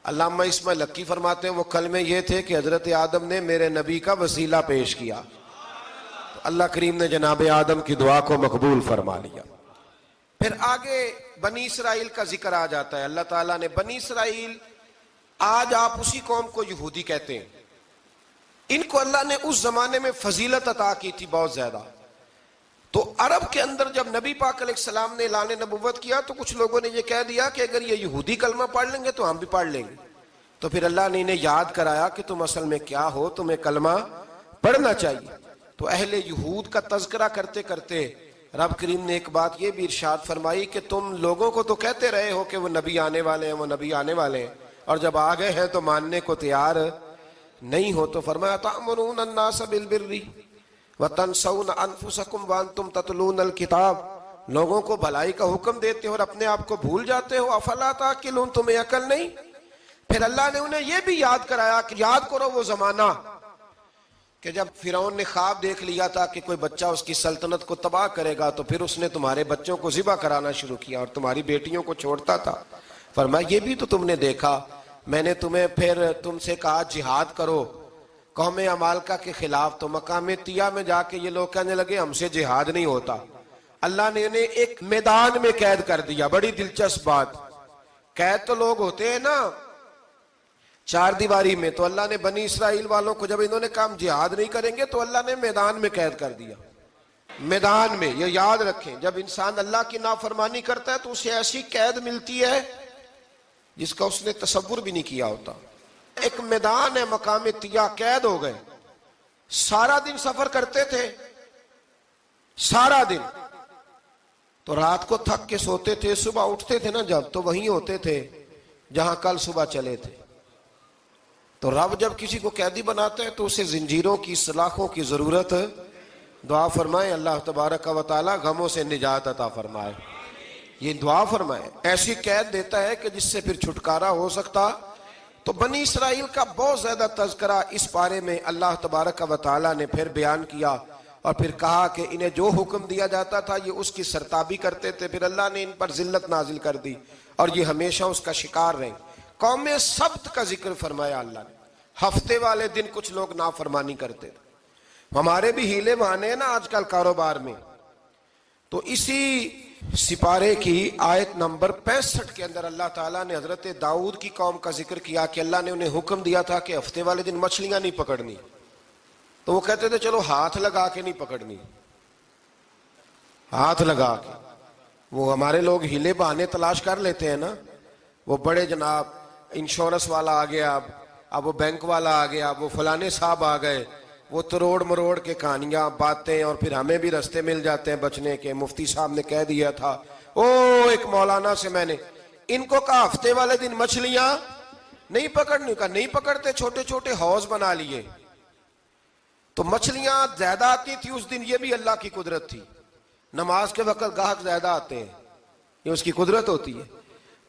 A: علامہ اسماعیل لکی فرماتے ہیں وہ کلمے یہ تھے کہ حضرت آدم نے میرے نبی کا وسیلہ پیش کیا، تو اللہ کریم نے جناب آدم کی دعا کو مقبول فرما لیا. پھر آگے بنی اسرائیل کا ذکر آ جاتا ہے. اللہ تعالیٰ نے بنی اسرائیل، آج آپ اسی قوم کو یہودی کہتے ہیں، ان کو اللہ نے اس زمانے میں فضیلت عطا کی تھی بہت زیادہ. تو عرب کے اندر جب نبی پاک علیہ السلام نے اعلان نبوت کیا تو کچھ لوگوں نے یہ کہہ دیا کہ اگر یہ یہودی کلمہ پڑھ لیں گے تو ہم بھی پڑھ لیں گے. تو پھر اللہ نے انہیں یاد کرایا کہ تم اصل میں کیا ہو، تمہیں کلمہ پڑھنا چاہیے. تو اہل یہود کا تذکرہ کرتے کرتے رب کریم نے ایک بات یہ بھی ارشاد فرمائی کہ تم لوگوں کو تو کہتے رہے ہو کہ وہ نبی آنے والے ہیں، وہ نبی آنے والے ہیں، اور جب آ گئے ہیں تو ماننے کو تیار نہیں ہو. تو فرمایا تأمرون الناس بالبر وَتَنْسَوْنَ أَنفُسَكُمْ وَأَنْتُمْ تَتْلُونَ الْكِتَابَ. لوگوں کو بھلائی کا حکم دیتے ہو اور اپنے آپ کو بھول جاتے ہو. افلا تعقلون، تمہیں عقل نہیں؟ پھر اللہ نے انہیں یہ بھی یاد کرایا کہ یاد کرو وہ زمانہ کہ جب فرعون نے خواب دیکھ لیا تھا کہ کوئی بچہ اس کی سلطنت کو تباہ کرے گا، تو پھر اس نے تمہارے بچوں کو ذبح کرانا شروع کیا اور تمہاری بیٹیوں کو چھوڑتا تھا. فرمایا یہ بھی تو تم نے دیکھا. میں نے تمہیں پھر تم سے کہا جہاد کرو قوم عمالقہ کے خلاف، تو مقام طیہ میں جا کے یہ لوگ کہنے لگے ہم سے جہاد نہیں ہوتا. اللہ نے انہیں ایک میدان میں قید کر دیا. بڑی دلچسپ بات. قید تو لوگ ہوتے ہیں نا چار دیواری میں, تو اللہ نے بنی اسرائیل والوں کو جب انہوں نے کہا جہاد نہیں کریں گے تو اللہ نے میدان میں قید کر دیا. میدان میں. یہ یاد رکھیں, جب انسان اللہ کی نافرمانی کرتا ہے تو اسے ایسی قید ملتی ہے جس کا اس نے تصور بھی نہیں کیا ہوتا. ایک میدان ہے مقام طیہ, قید ہو گئے. سارا دن سفر کرتے تھے, سارا دن. تو رات کو تھک کے سوتے تھے, صبح اٹھتے تھے نا جب, تو وہیں ہوتے تھے جہاں کل صبح چلے تھے. تو رب جب کسی کو قیدی بناتا ہے تو اسے زنجیروں کی, سلاخوں کی ضرورت. دعا فرمائے اللہ تبارک و تعالی غموں سے نجات عطا فرمائے. یہ دعا فرمائے. ایسی قید دیتا ہے کہ جس سے پھر چھٹکارا ہو سکتا. تو بنی اسرائیل کا بہت زیادہ تذکرہ اس پارے میں اللہ تبارک و تعالی نے پھر بیان کیا, اور پھر کہا کہ انہیں جو حکم دیا جاتا تھا یہ اس کی سرتابی کرتے تھے. پھر اللہ نے ان پر ذلت نازل کر دی اور یہ ہمیشہ اس کا شکار رہے. قوم سبت کا ذکر فرمایا اللہ نے. ہفتے والے دن کچھ لوگ نافرمانی کرتے تھے. ہمارے بھی ہیلے بہانے ہیں نا آج کل کاروبار میں. تو اسی سپارے کی آیت نمبر 65 کے اندر اللہ تعالیٰ نے حضرت داؤد کی قوم کا ذکر کیا کہ اللہ نے انہیں حکم دیا تھا کہ ہفتے والے دن مچھلیاں نہیں پکڑنی. تو وہ کہتے تھے چلو ہاتھ لگا کے نہیں پکڑنی, ہاتھ لگا کے. وہ ہمارے لوگ ہیلے بہانے تلاش کر لیتے ہیں نا. وہ بڑے جناب انشورنس والا آ گیا, اب وہ بینک والا آ گیا, وہ فلانے صاحب آ گئے, وہ تروڑ مروڑ کے کہانیاں باتیں, اور پھر ہمیں بھی رستے مل جاتے ہیں بچنے کے. مفتی صاحب نے کہہ دیا تھا, ایک مولانا سے میں نے ان کو کہا ہفتے والے دن مچھلیاں نہیں پکڑنی. کا نہیں پکڑتے, چھوٹے چھوٹے حوض بنا لیے. تو مچھلیاں زیادہ آتی تھی اس دن, یہ بھی اللہ کی قدرت تھی. نماز کے وقت گاہک زیادہ آتے ہیں, یہ اس کی قدرت ہوتی ہے.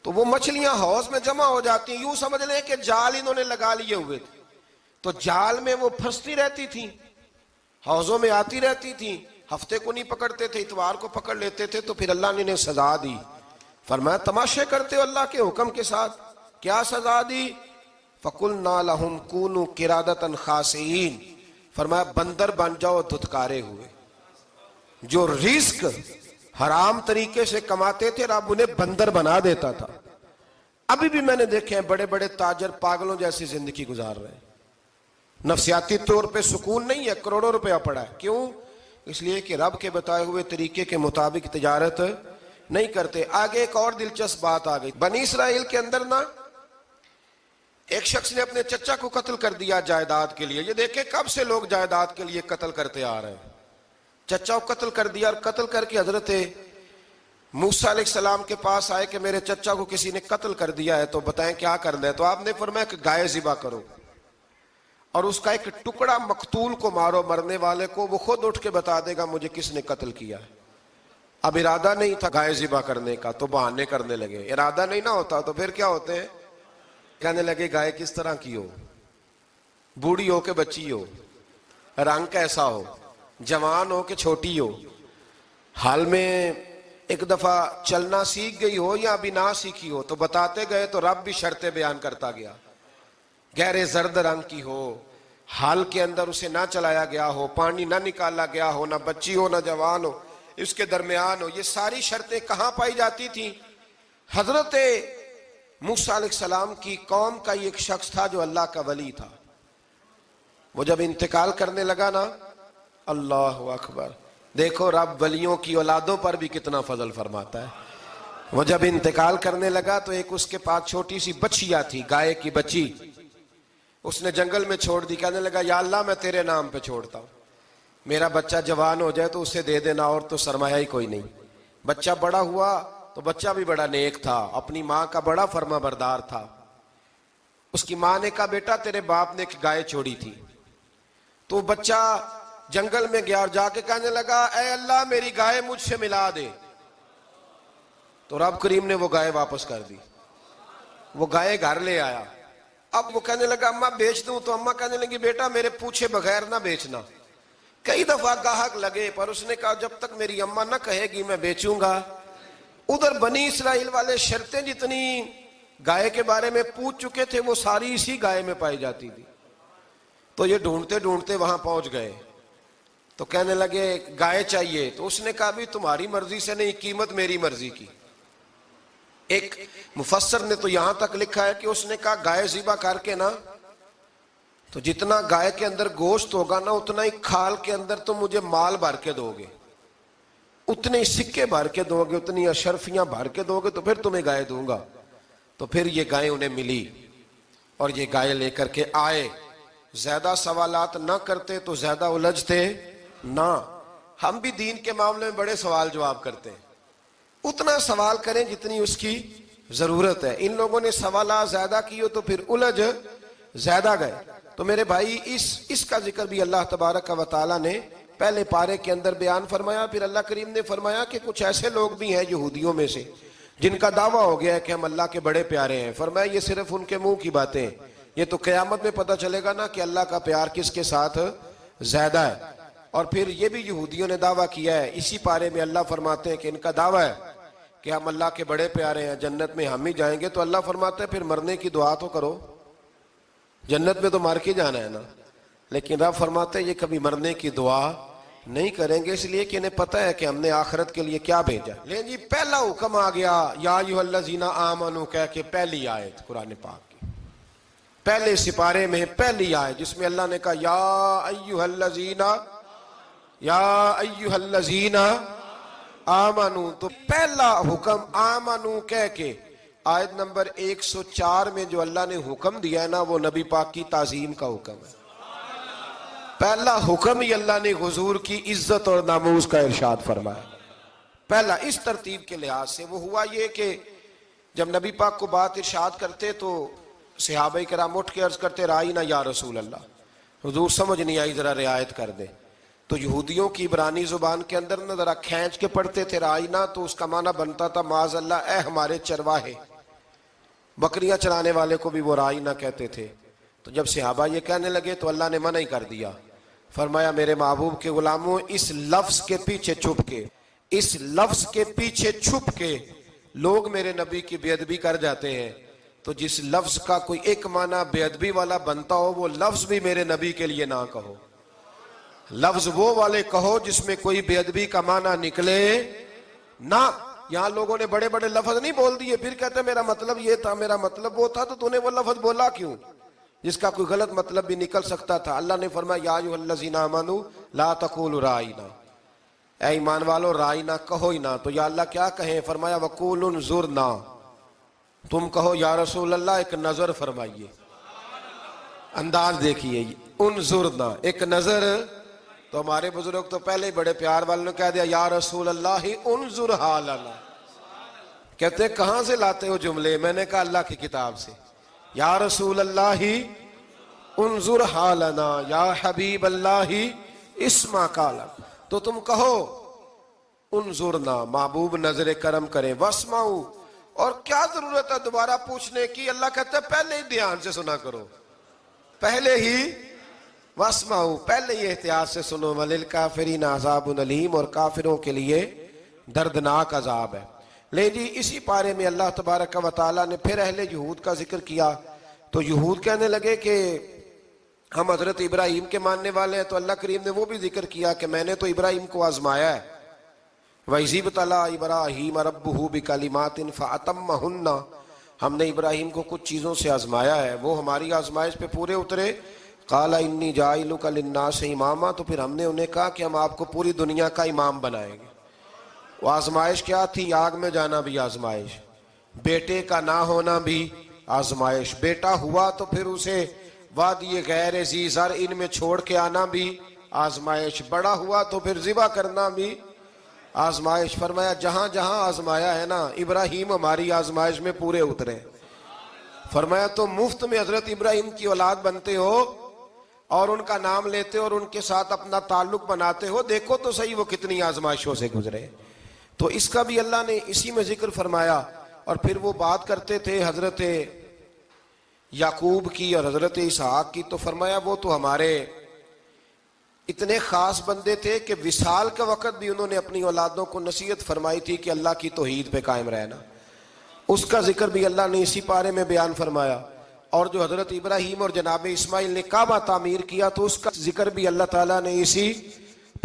A: تو وہ مچھلیاں حوض میں جمع ہو جاتی ہیں. یوں سمجھ لیں کہ جال انہوں نے لگا لیے ہوئے تھے, تو جال میں وہ پھنستی رہتی تھی, حوضوں میں آتی رہتی تھی. ہفتے کو نہیں پکڑتے تھے, اتوار کو پکڑ لیتے تھے. تو پھر اللہ نے انہیں سزا دی. فرمایا تماشے کرتے ہو اللہ کے حکم کے ساتھ. کیا سزا دی؟ فَقُلْنَا لَهُمْ كُونُوا قِرَادَةً خَاسِئِينَ. فرمایا بندر بن جاؤ دھتکارے ہوئے. جو رزق حرام طریقے سے کماتے تھے رب انہیں بندر بنا دیتا تھا. ابھی بھی میں نے دیکھے ہیں بڑے بڑے تاجر پاگلوں جیسی زندگی گزار رہے ہیں. نفسیاتی طور پہ سکون نہیں ہے, کروڑوں روپیہ پڑا ہے. کیوں؟ اس لیے کہ رب کے بتائے ہوئے طریقے کے مطابق تجارت نہیں کرتے. آگے ایک اور دلچسپ بات آ گئی. بنی اسرائیل کے اندر نا ایک شخص نے اپنے چچا کو قتل کر دیا جائیداد کے لیے. یہ دیکھیں کب سے لوگ جائیداد کے لیے قتل کرتے آ رہے ہیں. چچا کو قتل کر دیا, اور قتل کر کے حضرت موسیٰ علیہ السلام کے پاس آئے کہ میرے چچا کو کسی نے قتل کر دیا ہے, تو بتائیں کیا کرنا ہے. تو آپ نے فرمایا کہ گائے ذبح کرو, اور اس کا ایک ٹکڑا مقتول کو مارو, مرنے والے کو. وہ خود اٹھ کے بتا دے گا مجھے کس نے قتل کیا ہے. اب ارادہ نہیں تھا گائے ذبح کرنے کا, تو بہانے کرنے لگے. ارادہ نہیں نہ ہوتا تو پھر کیا ہوتے ہیں, کہنے لگے گائے کس طرح کی ہو, بوڑھی ہو کہ بچی ہو, رنگ کیسا ہو, جوان ہو کہ چھوٹی ہو, حال میں ایک دفعہ چلنا سیکھ گئی ہو یا ابھی نہ سیکھی ہو. تو بتاتے گئے تو رب بھی شرطیں بیان کرتا گیا. گہرے زرد رنگ کی ہو, حال کے اندر اسے نہ چلایا گیا ہو, پانی نہ نکالا گیا ہو, نہ بچی ہو نہ جوان ہو, اس کے درمیان ہو. یہ ساری شرطیں کہاں پائی جاتی تھیں؟ حضرت موسیٰ علیہ السلام کی قوم کا ایک شخص تھا جو اللہ کا ولی تھا. وہ جب انتقال کرنے لگا نا, اللہ اکبر, دیکھو رب ولیوں کی اولادوں پر بھی کتنا فضل فرماتا ہے. وہ جب انتقال کرنے لگا تو ایک اس کے پاس چھوٹی سی بچیا تھی, گائے کی بچی. اس نے جنگل میں چھوڑ دی. کہنے لگا یا اللہ میں تیرے نام پہ چھوڑتا ہوں, میرا بچہ جوان ہو جائے تو اسے دے دینا, اور تو سرمایہ ہی کوئی نہیں. بچہ بڑا ہوا تو بچہ بھی بڑا نیک تھا, اپنی ماں کا بڑا فرما بردار تھا. اس کی ماں نے کہا بیٹا تیرے باپ نے ایک گائے چھوڑی تھی. تو بچہ جنگل میں گیا اور جا کے کہنے لگا اے اللہ میری گائے مجھ سے ملا دے. تو رب کریم نے وہ گائے واپس کر دی. وہ گائے گھر لے آیا. اب وہ کہنے لگا اماں بیچ دوں, تو اماں کہنے لگی بیٹا میرے پوچھے بغیر نہ بیچنا. کئی دفعہ گاہک لگے, پر اس نے کہا جب تک میری اماں نہ کہے گی میں بیچوں گا. ادھر بنی اسرائیل والے شرطیں جتنی گائے کے بارے میں پوچھ چکے تھے وہ ساری اسی گائے میں پائی جاتی تھی. تو یہ ڈھونڈتے ڈھونڈتے وہاں پہنچ گئے. تو کہنے لگے گائے چاہیے، تو اس نے کہا بھی تمہاری مرضی سے نہیں، قیمت میری مرضی کی۔ ایک مفسر نے تو یہاں تک لکھا ہے کہ اس نے کہا گائے ذبح کر کے نا، تو جتنا گائے کے اندر گوشت ہوگا نا اتنا ہی کھال کے اندر تم مجھے مال بھر کے دو گے، اتنے سکے بھر کے دو گے، اتنی اشرفیاں بھر کے دو گے تو پھر تمہیں گائے دوں گا۔ تو پھر یہ گائے انہیں ملی اور یہ گائے لے کر کے آئے۔ زیادہ سوالات نہ کرتے تو زیادہ الجھتے نہ۔ ہم بھی دین کے معاملے میں بڑے سوال جواب کرتے ہیں، اتنا سوال کریں جتنی اس کی ضرورت ہے۔ ان لوگوں نے سوالات زیادہ کیے تو پھر الجھ زیادہ گئے۔ تو میرے بھائی اس کا ذکر بھی اللہ تبارک و تعالیٰ نے پہلے پارے کے اندر بیان فرمایا۔ پھر اللہ کریم نے فرمایا کہ کچھ ایسے لوگ بھی ہیں یہودیوں میں سے جن کا دعویٰ ہو گیا ہے کہ ہم اللہ کے بڑے پیارے ہیں۔ فرمایا یہ صرف ان کے منہ کی باتیں ہیں، یہ تو قیامت میں پتہ چلے گا نا کہ اللہ کا پیار کس کے ساتھ زیادہ ہے۔ اور پھر یہ بھی یہودیوں نے دعویٰ کیا ہے، اسی پارے میں اللہ فرماتے ہیں کہ ان کا دعویٰ ہے کہ ہم اللہ کے بڑے پیارے ہیں، جنت میں ہم ہی جائیں گے۔ تو اللہ فرماتے ہیں پھر مرنے کی دعا تو کرو، جنت میں تو مر کے جانا ہے نا۔ لیکن رب فرماتے ہیں یہ کبھی مرنے کی دعا نہیں کریں گے، اس لیے کہ انہیں پتہ ہے کہ ہم نے آخرت کے لیے کیا بھیجا۔ لیکن جی پہلا حکم آ گیا یا ایھا الذین آمنوا کہہ کے، پہلی آیت قرآن پاک کی پہلے سپارے میں پہلی آیت جس میں اللہ نے کہا یا ایھا الذین آمنوا، تو پہلا حکم آمنوا کہہ کے آیت نمبر 104 میں جو اللہ نے حکم دیا ہے نا وہ نبی پاک کی تعظیم کا حکم ہے۔ پہلا حکم ہی اللہ نے حضور کی عزت اور ناموس کا ارشاد فرمایا۔ پہلا اس ترتیب کے لحاظ سے وہ ہوا یہ کہ جب نبی پاک کو بات ارشاد کرتے تو صحابہ کرام اٹھ کے عرض کرتے رائینا یا رسول اللہ، حضور سمجھ نہیں آئی ذرا رعایت کر دیں۔ تو یہودیوں کی عبرانی زبان کے اندر نہ ذرا کھینچ کے پڑھتے تھے رائینا، تو اس کا معنی بنتا تھا معاذ اللہ اے ہمارے چرواہے، بکریاں چرانے والے کو بھی وہ رائینا کہتے تھے۔ تو جب صحابہ یہ کہنے لگے تو اللہ نے منع ہی کر دیا، فرمایا میرے محبوب کے غلاموں اس لفظ کے پیچھے چھپ کے لوگ میرے نبی کی بے ادبی کر جاتے ہیں۔ تو جس لفظ کا کوئی ایک معنی بے ادبی والا بنتا ہو وہ لفظ بھی میرے نبی کے لیے نہ کہو، لفظ وہ والے کہو جس میں کوئی بے ادبی کا معنی نکلے نہ۔ یہاں لوگوں نے بڑے بڑے لفظ نہیں بول دیے، پھر کہتے میرا مطلب یہ تھا، میرا مطلب وہ تھا، تو تو نے وہ لفظ بولا کیوں جس کا کوئی غلط مطلب بھی نکل سکتا تھا۔ اللہ نے فرمایا یا ایھا الذین آمنوا لا تقولوا رائینا، اے ایمان والو رائینا کہو ہی نہ۔ تو یا اللہ کیا کہیں؟ فرمایا وقولوا انظرنا، تم کہو یا رسول اللہ ایک نظر فرمائیے۔ انداز دیکھیے، انظرنا ایک نظر۔ تو ہمارے بزرگ تو پہلے ہی بڑے پیار والوں نے کہہ دیا یا رسول اللہ انظر حالنا۔ کہتے کہاں سے لاتے ہو جملے؟ میں نے کہا اللہ کی کتاب سے۔ یا رسول اللہ انظر حالنا یا حبیب اللہ اسمع قالا، تو تم کہو انظرنا، محبوب نظر کرم کریں، واسمعوا، اور کیا ضرورت ہے دوبارہ پوچھنے کی؟ اللہ کہتا ہے پہلے ہی دھیان سے سنا کرو، پہلے ہی واسمعوا، پہلے ہی احتیاط سے سنو، وللکافرین عذاب علیم، اور کافروں کے لیے دردناک عذاب ہے۔ لے جی اسی پارے میں اللہ تبارک و تعالیٰ نے پھر اہل یہود کا ذکر کیا۔ تو یہود کہنے لگے کہ ہم حضرت ابراہیم کے ماننے والے ہیں، تو اللہ کریم نے وہ بھی ذکر کیا کہ میں نے تو ابراہیم کو آزمایا ہے، وَإِذِ ابْتَلَىٰ إِبْرَاهِيمَ رَبُّهُ بِكَلِمَاتٍ فَأَتَمَّهُنَّ، ہم نے ابراہیم کو کچھ چیزوں سے آزمایا ہے، وہ ہماری آزمائش پہ پورے اترے۔ قَالَ إِنِّي جَاعِلُكَ لِلنَّاسِ إِمَامًا، تو پھر ہم نے انہیں کہا کہ ہم آپ کو پوری دنیا کا امام بنائیں گے۔ وہ آزمائش کیا تھی؟ آگ میں جانا بھی آزمائش، بیٹے کا نہ ہونا بھی آزمائش، بیٹا ہوا تو پھر اسے وادی غیر ذی زرع میں چھوڑ کے آنا بھی آزمائش، بڑا ہوا تو پھر ذبح کرنا بھی آزمائش۔ فرمایا جہاں جہاں آزمایا ہے نا ابراہیم ہماری آزمائش میں پورے اترے۔ فرمایا تو مفت میں حضرت ابراہیم کی اولاد بنتے ہو اور ان کا نام لیتے اور ان کے ساتھ اپنا تعلق بناتے ہو، دیکھو تو صحیح وہ کتنی آزمائشوں سے گزرے۔ تو اس کا بھی اللہ نے اسی میں ذکر فرمایا۔ اور پھر وہ بات کرتے تھے حضرت یعقوب کی اور حضرت اسحاق کی، تو فرمایا وہ تو ہمارے اتنے خاص بندے تھے کہ وصال کے وقت بھی انہوں نے اپنی اولادوں کو نصیحت فرمائی تھی کہ اللہ کی توحید پہ قائم رہنا، اس کا ذکر بھی اللہ نے اسی پارے میں بیان فرمایا۔ اور جو حضرت ابراہیم اور جناب اسماعیل نے کعبہ تعمیر کیا تو اس کا ذکر بھی اللہ تعالیٰ نے اسی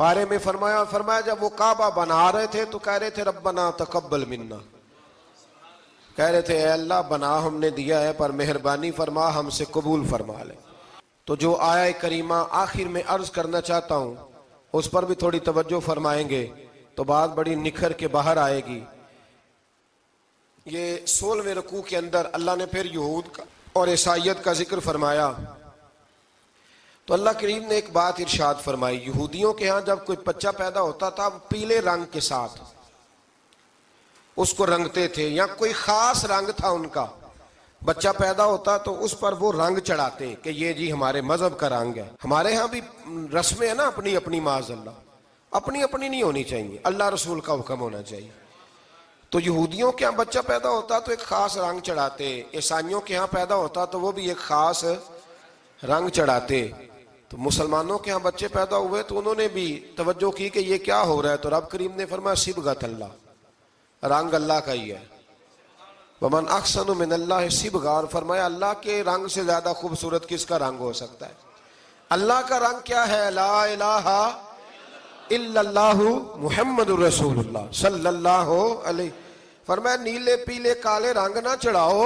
A: پارے میں فرمایا جب وہ کعبہ بنا رہے تھے تو کہہ رہے تھے ربنا تقبل منا، کہہ رہے تھے اے اللہ بنا ہم نے دیا ہے پر مہربانی فرما ہم سے قبول فرما لے۔ تو جو آیہ کریمہ آخر میں عرض کرنا چاہتا ہوں اس پر بھی تھوڑی توجہ فرمائیں گے تو بات بڑی نکھر کے باہر آئے گی۔ یہ 16ویں رکوع کے اندر اللہ نے پھر یہود کا اور عیسائیت کا ذکر فرمایا تو اللہ کریم نے ایک بات ارشاد فرمائی، یہودیوں کے ہاں جب کوئی بچہ پیدا ہوتا تھا پیلے رنگ کے ساتھ اس کو رنگتے تھے، یا کوئی خاص رنگ تھا ان کا، بچہ پیدا ہوتا تو اس پر وہ رنگ چڑھاتے کہ یہ جی ہمارے مذہب کا رنگ ہے۔ ہمارے ہاں بھی رسمیں ہیں نا اپنی اپنی، معاذ اللہ اپنی اپنی نہیں ہونی چاہیے، اللہ رسول کا حکم ہونا چاہیے۔ تو یہودیوں کے ہاں بچہ پیدا ہوتا تو ایک خاص رنگ چڑھاتے، عیسائیوں کے ہاں پیدا ہوتا تو وہ بھی ایک خاص رنگ چڑھاتے۔ تو مسلمانوں کے ہاں بچے پیدا ہوئے تو انہوں نے بھی توجہ کی کہ یہ کیا ہو رہا ہے، تو رب کریم نے فرمایا صبغۃ اللہ، رنگ اللہ کا ہی ہے۔ ومن احسن من اللہ صبغۃ، اور فرمایا اللہ کے رنگ سے زیادہ خوبصورت کس کا رنگ ہو سکتا ہے؟ اللہ کا رنگ کیا ہے؟ لا الہ الا اللہ محمد الرسول اللہ صلی اللہ علیہ۔ فرمایا نیلے پیلے کالے رنگ نہ چڑھاؤ،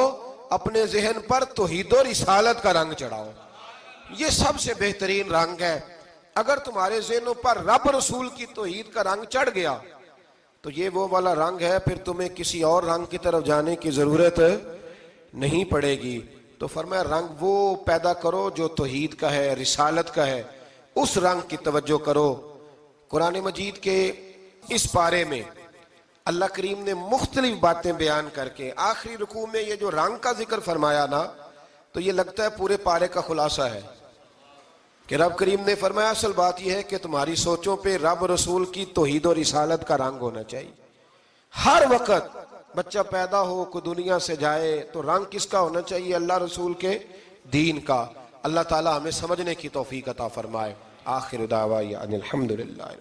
A: اپنے ذہن پر توحید و رسالت کا رنگ چڑھاؤ، یہ سب سے بہترین رنگ ہے۔ اگر تمہارے ذہنوں پر رب رسول کی توحید کا رنگ چڑھ گیا تو یہ وہ والا رنگ ہے، پھر تمہیں کسی اور رنگ کی طرف جانے کی ضرورت نہیں پڑے گی۔ تو فرمایا رنگ وہ پیدا کرو جو توحید کا ہے، رسالت کا ہے، اس رنگ کی توجہ کرو۔ قرآن مجید کے اس پارے میں اللہ کریم نے مختلف باتیں بیان کر کے آخری رکوع میں یہ جو رنگ کا ذکر فرمایا نا، تو یہ لگتا ہے پورے پارے کا خلاصہ ہے کہ رب کریم نے فرمایا اصل بات یہ ہے کہ تمہاری سوچوں پہ رب رسول کی توحید و رسالت کا رنگ ہونا چاہیے۔ ہر وقت بچہ پیدا ہو کوئی دنیا سے جائے تو رنگ کس کا ہونا چاہیے؟ اللہ رسول کے دین کا۔ اللہ تعالی ہمیں سمجھنے کی توفیق عطا فرمائے۔ آخر دعوانا ان الحمدللہ۔